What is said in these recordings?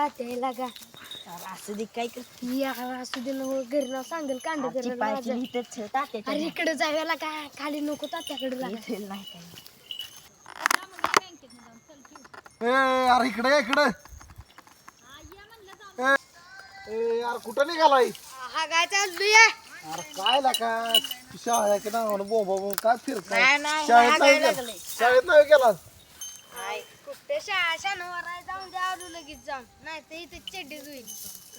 तात्या लागा असं दे काय करते या असू दे ना घरी नाव सांगेल कांड करेल माझं. अरे इकडे जायला काय खाली नको तात्याकडे लागा. नाही काय अरे इकडे इकडे यार कुठं निघालाय? हा काय चालूया अरे काय लागा शाळेत ना बोंब काय फिरताय? नाही, नाही, शाळेत नाही नाही लागलंय. गेला शाळेत नाही गेला कुठे शाळा शनिवार आहे जाऊन द्या आलो लगेच जाऊन नाही तर इथे चड्डीच होईल.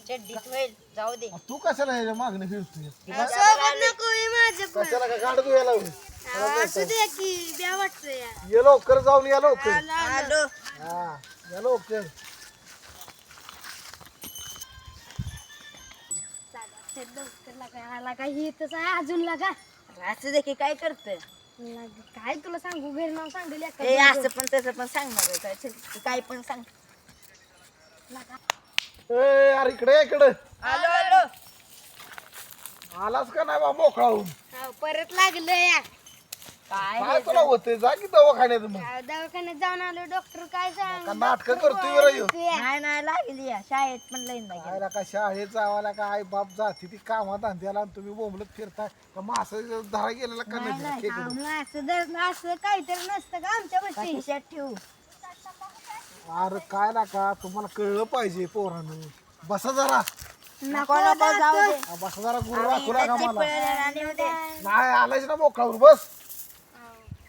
चड्डीत होईल जाऊ दे तू कशाला ह्याच्या मागणी फिरतोय? सोबत नको आहे माझं पण. कशाला का गाड धुयाला होय? असू दे की ब्या वाटतं यार. ये लवकर जाऊन या लवकर. आलो हा या लवकर. लागा ही इथंच आहे अजून लागा. असं दे की काय करते काय तुला सांगू घरी नाव सांगेल ए असं पण तसं पण सांगणार आहे काय चल, काय पण सांग अरे इकडे इकडे आलो आलो आलास का नाही बा मोकळा होऊन? परत लागलं या काय काय तुला होते जा की दवाखान्यात मग. दवाखान्यात जाऊन आलो डॉक्टर काय का नाटकं करतोय बरं ह्यो? नाही नाही लागली या शाळेत पण लईन काय लागेल का शाळेत जावाला का आई बाप जाते ती कामात धंद्याला आणि तुम्ही बोंबलत फिरताय का मासं धरा गेलेला का नाही खेकडं? असं धरणं असं काहीतरी नसतं का आमच्या बशी. खिशात ठेवू अरे काय ना का तुम्हाला कळलं पाहिजे पोरानं. बसा जरा नको नको जाऊ दे बसा जरा गुरु राखू नका मला. आणि उद्या नाही आलायच ना मोकळावर बस.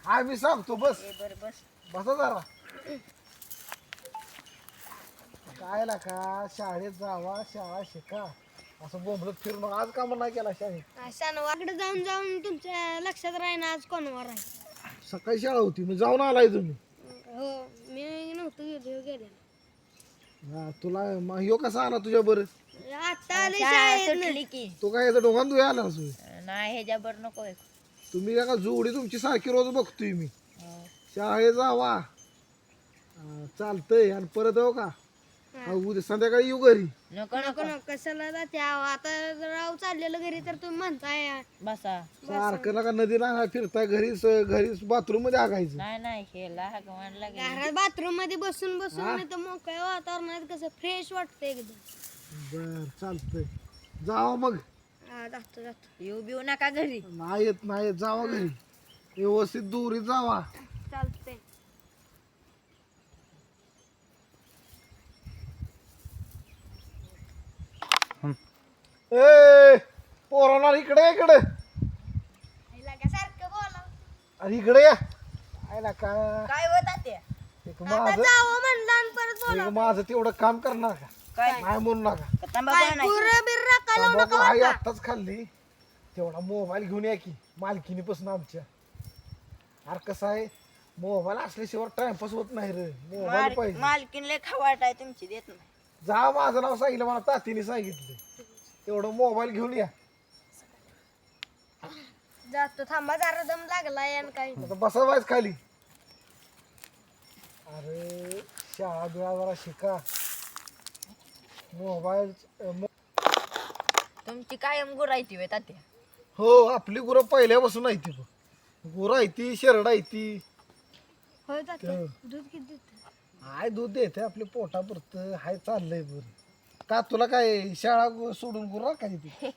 हा मी सांगतो बस बरं बस बसा जरा. काय ना का शाळेत जावा शाळा शिका असं बोंबलत फिरून मग आज का नाही केला शाळेत? शनिवारकडे जाऊन जाऊन तुमच्या लक्षात राहीना आज कोणवार आहे. सकाळी शाळा होती मी जाऊन आलाय तुम्ही. हो मी नव्हतो गेले हा तुला मग ह्यो कसा आला तुझ्या बरं? आता आले शाळा शाळेत सुटली की तो काय याचा डोंगान धुया आला नाही ह्याच्यावर नको आहे. तुम्ही का जोडी तुमची सारखी रोज बघतोय मी. शाळेत जावा चालतंय आणि परत हो का उद्या संध्याकाळी येऊ घरी. नको नको नको नको कशाला जाते आता राव चाललेलं घरी तर तुम्ही म्हणताय बसा सारखं नका नदी ना फिरताय घरी घरी बाथरूम मध्ये आगायचं. नाही नाही हेला हगवान लागेल घरात बाथरूम मध्ये बसून बसून नाही तर मोकळ्या वातावरणात कसं फ्रेश वाटतं एकदम. बर चालतंय जावा मग. जातो जातो येऊ बिऊ नका घरी नाही येत जावा घरी व्यवस्थित दुरीत जावा. चालतंय. ए पोरांना इकडे इकडे सारखं बोला आणि इकडे या. काय ना का काय होता ते एक माझं जावं म्हणलं आणि परत एक माझं तेवढं काम करणार का? काय नाही म्हणू नका. तंबाखू नाही बिर्रा का लावू तंबाखू नका आई बरं का? आत्ताच खाल्ली. तेवढा मोबाईल घेऊन या की मालकीनीपासून आमच्या. अरे कसं आहे मोबाईल असल्याशिवाय टाइमपास होत नाही रे. मोबाईल पाहिजे. मालकीन लय खवाट आहे तुमची देत नाही जा माझं नाव सांगितलं मला तातीने सांगितलं. तेवढं मोबाईल घेऊन या. जातो थांबा जरा दम लागलाय आणि काही आता बसावायच खाली. अरे शाळा बिळा जरा शिका. मोबाईल तुमची कायम गुरायती वे तात्या हो आपली गुरं पहिल्यापासून आहे ती. गुरं आहे ती शेरडा आहे ती. होय जातो दूध किती देत हाय दूध देते आपल्या पोटापुरतं हाय चाललंय बरं. का तुला काय शाळा सोडून गुरं काय ती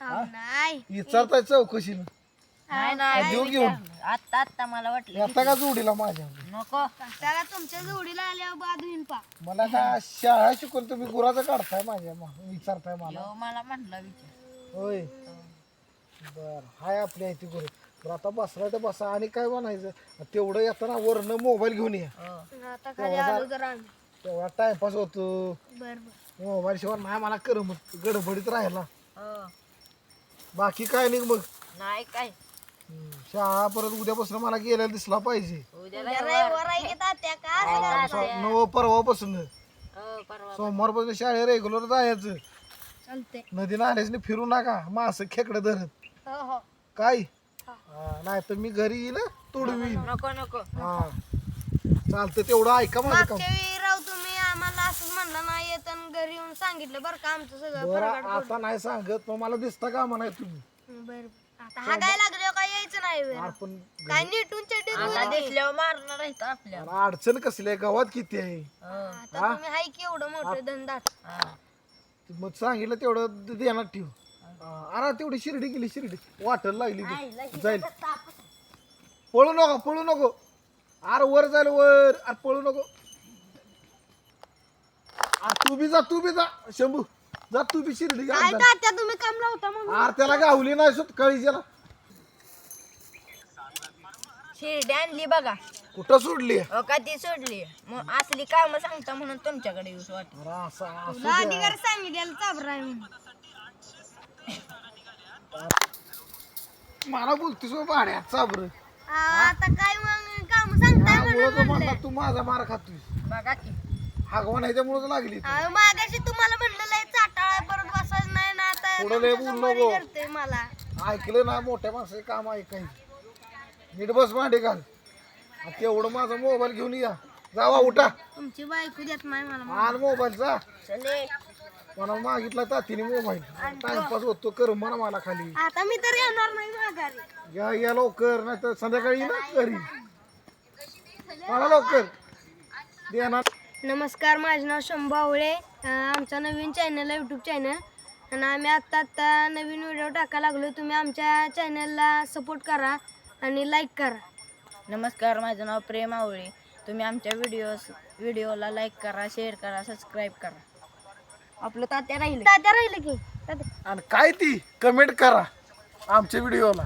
नाही विचारताय चौकशी नाही नाही देऊ घेऊन आत्ता आत्ता मला वाटलं आता का जोडीला माझ्या नको त्याला तुमच्या जोडीला आल्यावर बाद होईन पा. मला का शाळा शिकून तुम्ही गुराचं काढताय माझ्या विचारताय मला यो मला म्हणला विचार होय बर हाय आपली आहे ती गुरु. तर आता बसला तर बसा आणि काय म्हणायचं तेवढं येताना वरनं मोबाईल घेऊन या. आता खाली आलो जरा आम्ही. तेवढा टाइमपास होतो. बर बर मोबाईल शिवाय नाही मला करमत गडबडीत राहिला. हो बाकी काय नाही मग नाही काय शाळा परत उद्यापासून मला गेलेला दिसला पाहिजे. उद्या रविवार आहे की तात्या का नव परवापासून हो परवा सोमवारपासून शाळेत रेग्युलर जायचं. चालते नदी नाल्याने फिरू नका मास खेकडे धरत हो हो काय. नाही तर मी घरी येईल तोडवीन. नको नको हा चालतं तेवढं ऐका माझं काम. मागच्या वेळी राव तुम्ही आम्हाला असंच म्हणलं नाही येत आणि घरी येऊन सांगितलं बरं का आमचं सगळं बरं फरकट आता नाही सांगत पण मला दिसता का म्हणा तुम्ही. बर आता हा काय लागलं काय यायचं नाही वेळ. आपण काय नीटून चड्डी आता दिसल्यावर मारणार आहेत आपल्याला. आणि अडचण कसली आहे गावात किती आहे आता तुम्ही हाय की एवढं मोठं धंदात. मग सांगितलं तेवढं देणार ठेव. अरे तेवढी शिर्डी गेली शिर्डी वाटल लागली की. जाईल पळू नको अरे वर जाईल वर. अरे पळू नको. अरे तू बी जा शंभू जा तू बी शिर्डी काय तात्या तुम्ही काम लावता मग? अरे त्याला गावली नाही सुट कळीच्याला. शिर्डी आणली बघा. कुठं सोडली हो का ती सोडली. मग असली काम सांगता म्हणून तुमच्याकडे येऊस वाटत. अरे असं तुला अधिकार सांगितलेलं चाबर आहे म्हणून. मला बोलतीस भाड्याचा बरं. आता काय मग काम सांगताय म्हणून म्हणला तू माझा मार खातोय. बघा की हागवा नाही त्यामुळेच लागली ती. मागाशी तुम्हाला म्हणलं लय चाटाळा परत बसायचं नाही ना आता पुढं लय बोलू नको. करते मला. ऐकलं ना मोठ्या माणसाचे काम ऐकायचं. नीट बस भांडे घाल. आणि तेवढं माझा मोबाईल घेऊन या. जावा उठा तुमची बायको देत नाही मला. आण मोबाईल जा. चले मला मागितला तातीने मोबाईल. टाइमपास होतो कर म्हणा मला खाली. आता मी तर येणार नाही माघारी. या लवकर नाही तर संध्याकाळी ना घरी. मला लवकर देणार. नमस्कार, माझे नाव शंभू आवळे. आमचा नवीन चॅनल आहे, यूट्यूब चॅनल. आणि आम्ही आत्ता नवीन व्हिडिओ टाकायला लागलो. तुम्ही आमच्या चॅनलला सपोर्ट करा आणि लाईक करा. नमस्कार, माझं नाव प्रेम आवळे. तुम्ही आमच्या व्हिडिओला लाईक करा, शेअर करा, सबस्क्राईब करा. आपलं तात्या राहिलं तात्या राहिलं की तात्या. आणि काय ती कमेंट करा आमच्या व्हिडिओला.